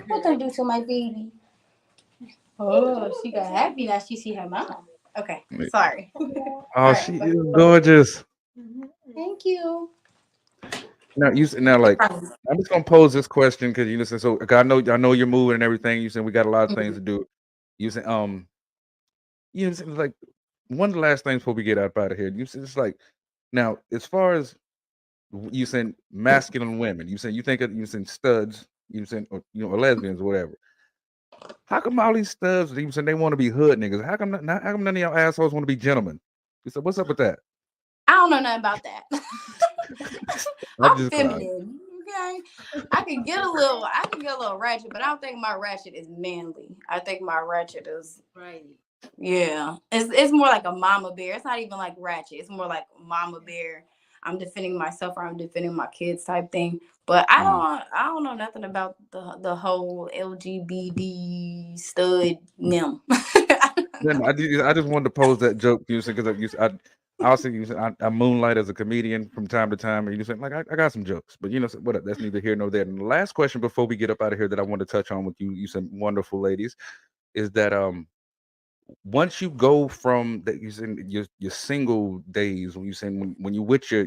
What they do to my baby? Oh, she got happy now she see her mom. Okay, sorry. Oh, right, she is gorgeous. Thank you. Now like I'm just gonna pose this question because you said so. I know you're moving and everything. You said we got a lot of things to do. You said you said like one of the last things before we get out of here. You said it's like now as far as you said masculine women. You said you think of studs. You said or lesbians or whatever. How come all these studs? You said they want to be hood niggas. How come none of y'all assholes want to be gentlemen? You said what's up with that? I don't know nothing about that. I'm feminine. Crying. Okay, I can get a little ratchet, but I don't think my ratchet is manly. I think my ratchet is Right. Yeah, it's more like a mama bear. It's not even like ratchet. It's more like mama bear. I'm defending myself or I'm defending my kids type thing. But I don't know nothing about the whole LGBT stud nim. Then I just wanted to pose that joke to you because I also I moonlight as a comedian from time to time, and you said like I got some jokes, but what? That's neither here nor there. And the last question before we get up out of here that I want to touch on with you said wonderful ladies, is that once you go from that you said your single days when you saying when you with your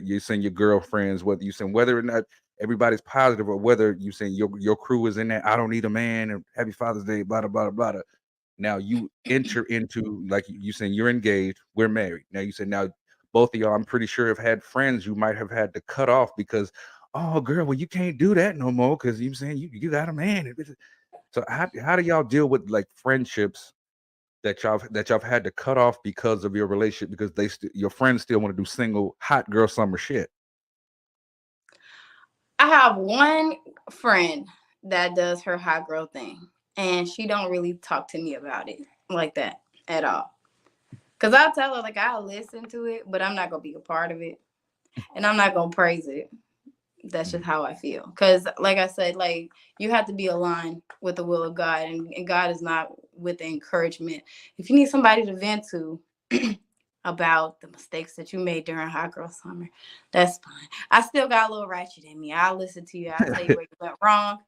girlfriends, whether or not everybody's positive or whether you saying your crew is in there, I don't need a man and happy Father's Day, blah blah blah blah. Now you enter into like you saying you're engaged, we're married. Now you said now both of y'all, I'm pretty sure have had friends you might have had to cut off because, oh girl, well you can't do that no more because you saying you got a man. So how do y'all deal with like friendships that y'all had to cut off because of your relationship because your friends still want to do single hot girl summer shit? I have one friend that does her hot girl thing, and she don't really talk to me about it like that at all. Cause I'll tell her like I'll listen to it, but I'm not gonna be a part of it, and I'm not gonna praise it. That's just how I feel. Cause like I said, like you have to be aligned with the will of God, and God is not with the encouragement. If you need somebody to vent to about the mistakes that you made during hot girl summer, that's fine. I still got a little ratchet in me. I'll listen to you. I'll tell you where you went wrong.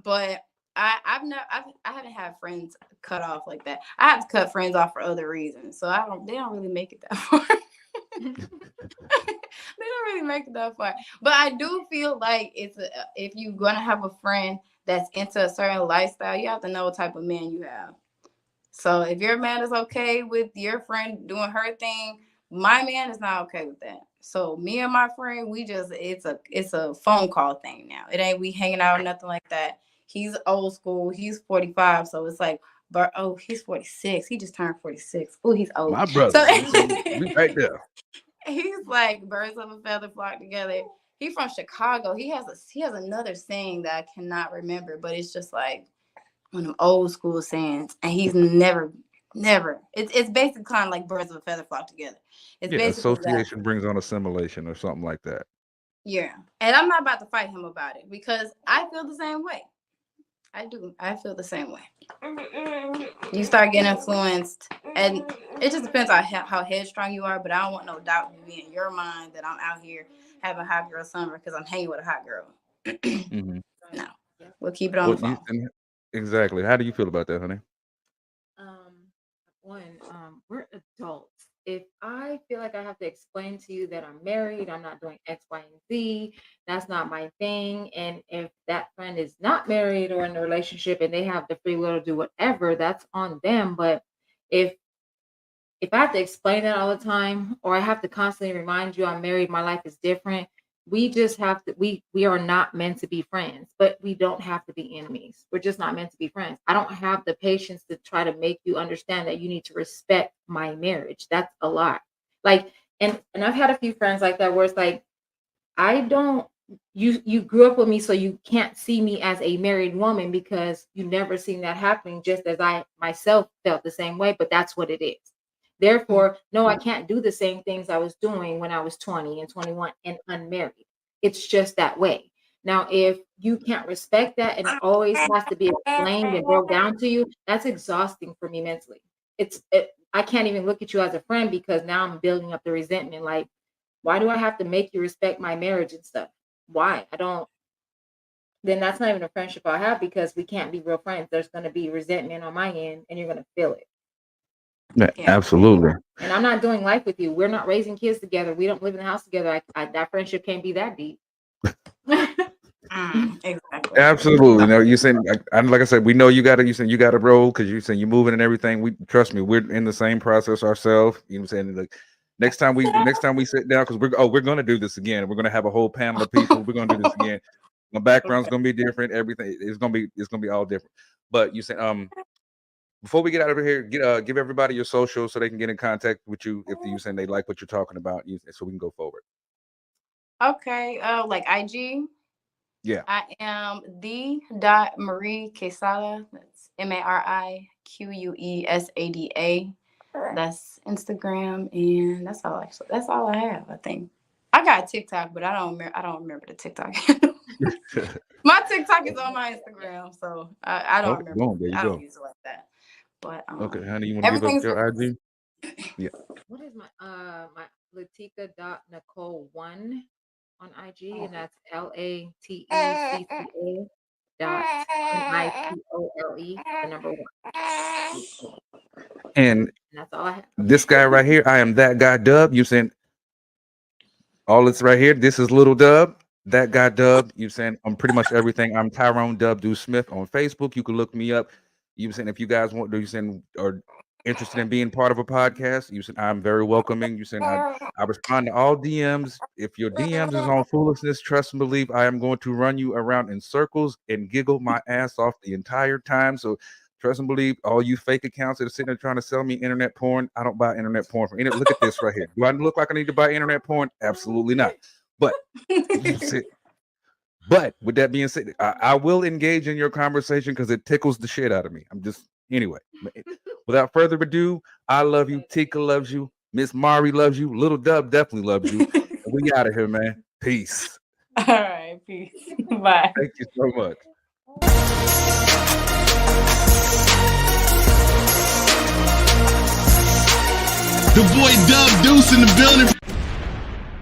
But I haven't had friends cut off like that. I have to cut friends off for other reasons. So they don't really make it that far. They don't really make it that far. But I do feel like if you're gonna have a friend that's into a certain lifestyle, you have to know what type of man you have. So if your man is okay with your friend doing her thing, my man is not okay with that. So me and my friend, it's a phone call thing now. It ain't we hanging out or nothing like that. He's old school. He's 45, so it's like, but oh, he's 46. He just turned 46. Oh, he's old. My brother, So, we right there. He's like birds of a feather flock together. He's from Chicago. He has another saying that I cannot remember, but it's just like one of them old school sayings, and he's never. It's basically kind of like birds of a feather flock together. It's basically association brings on assimilation or something like that. Yeah, and I'm not about to fight him about it because I feel the same way. I do. I feel the same way. You start getting influenced, and it just depends on how headstrong you are. But I don't want no doubt to be in your mind that I'm out here having hot girl summer because I'm hanging with a hot girl. No, we'll keep it on the phone. Exactly. How do you feel about that, honey? We're adults. if I feel like I have to explain to you that I'm married, I'm not doing X, Y, and Z, that's not my thing. And if that friend is not married or in a relationship and they have the free will to do whatever, that's on them. But if I have to explain that all the time, or I have to constantly remind you I'm married, my life is different, we just have to, we are not meant to be friends, but we don't have to be enemies. We're just not meant to be friends. I don't have the patience to try to make you understand that you need to respect my marriage. That's a lot. Like, and I've had a few friends like that where it's like, I don't, you grew up with me, so you can't see me as a married woman because you never seen that happening, just as I myself felt the same way, but that's what it is. Therefore, no, I can't do the same things I was doing when I was 20 and 21 and unmarried. It's just that way. Now, if you can't respect that and it always has to be explained and broke down to you, that's exhausting for me mentally. I can't even look at you as a friend because now I'm building up the resentment. Like, why do I have to make you respect my marriage and stuff? Why? Then that's not even a friendship I have, because we can't be real friends. There's going to be resentment on my end and you're going to feel it. Yeah, absolutely. And I'm not doing life with you. We're not raising kids together. We don't live in the house together. That friendship can't be that deep. Exactly. Absolutely. No, you saying, like I said, we know you got to roll because you saying you're moving and everything. We trust me, we're in the same process ourselves. You know what I'm saying? Like next time we sit down, because we're gonna do this again. We're gonna have a whole panel of people. We're gonna do this again. My background's gonna be different. Everything it's gonna be all different. But you said before we get out of here, give everybody your social so they can get in contact with you if you saying they like what you're talking about, so we can go forward. Okay, like IG. Yeah. I am Marie Quesada. That's MARIQUESADA. That's Instagram, and that's all. Actually, that's all I have. I think I got TikTok, but I don't remember the TikTok. My TikTok is on my Instagram, so I don't remember. I don't use it like that. But okay, honey, you want to give us your IG? Yeah. What is my Latika.Nicole1 on IG, and that's LATECCA.NICOLE, the number 1. And that's all I have. This guy right here, I am that guy Dub. You saying all this right here? This is Little Dub. That guy Dub. You saying I'm pretty much everything. I'm Tyrone Dub Do Smith on Facebook. You can look me up. You saying if you guys want, you saying are interested in being part of a podcast, you said I'm very welcoming. You said I respond to all DMs. If your DMs is on foolishness, trust and believe I am going to run you around in circles and giggle my ass off the entire time. So trust and believe all you fake accounts that are sitting there trying to sell me internet porn. I don't buy internet porn from internet. Look at this right here. Do I look like I need to buy internet porn? Absolutely not. But but with that being said, I will engage in your conversation because it tickles the shit out of me. Anyway, without further ado, I love you. Tika loves you. Miss Mari loves you. Little Dub definitely loves you. We out of here, man. Peace. All right, peace. Bye. Thank you so much. The boy Dub Deuce in the building.